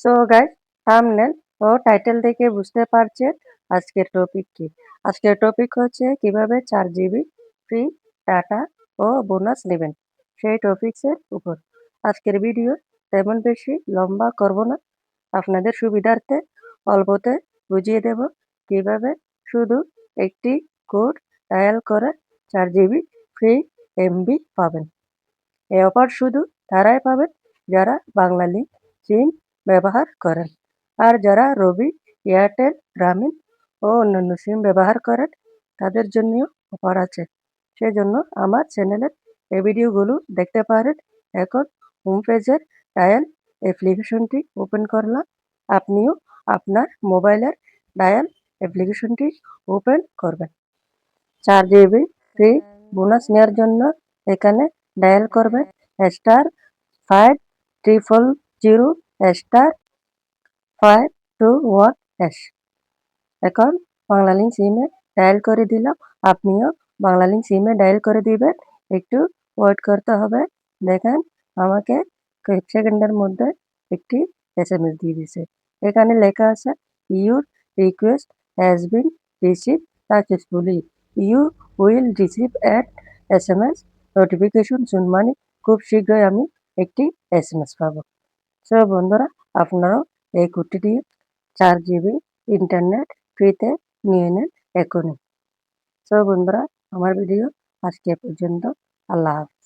So guys, thumbnail ও title দেখে বুঝতে পারছেন আজকের টপিক কি। আজকের টপিক হচ্ছে কিভাবে 4 GB ফ্রি ডাটা ও বোনাস নেবেন, সেই টপিকসের উপর। আজকের ভিডিও তেমন বেশি লম্বা করব না, আপনাদের সুবিধার্থে অল্পতে বুঝিয়ে দেব কিভাবে শুধু একটি কোড ডায়াল করে 4 GB ফ্রি এমবি পাবেন। এই অফার শুধু তারাই পাবেন যারা বাংলালিংক সিম ব্যবহার করেন, আর যারা রবি, এয়ারটেল, গ্রামীণ ও অন্যান্য সিম ব্যবহার করেন তাদের জন্যও অফার আছে। সেজন্য আমার চ্যানেলের এই ভিডিওগুলো দেখতে পারেন। এখন হোম পেজের ডায়াল অ্যাপ্লিকেশনটি ওপেন করলাম। আপনিও আপনার মোবাইলের ডায়াল অ্যাপ্লিকেশনটি ওপেন করবেন। 4 GB ফ্রি বোনাস নেওয়ার জন্য এখানে ডায়াল করবেন *5000*521#। এখন বাংলালিংক সিমে ডায়াল করে দিলাম, আপনিও বাংলালিংক সিমে ডায়াল করে দিবেন। একটু ওয়েট করতে হবে। দেখেন আমাকে কয়েক সেকেন্ডের মধ্যে একটি SMS দিয়ে দিছে। এখানে লেখা আছে your request has been receive successfully, you will receive an SMS notification soon, মানে খুব শীঘ্রই আমি একটি SMS পাবো। সো বন্ধুরা, আপনারাও এই কোডটি দিয়ে 4 GB ইন্টারনেট ফ্রিতে নিয়ে নেন এখনই। সো বন্ধুরা, আমার ভিডিও আজকে এ পর্যন্ত। আল্লাহ হাফেজ।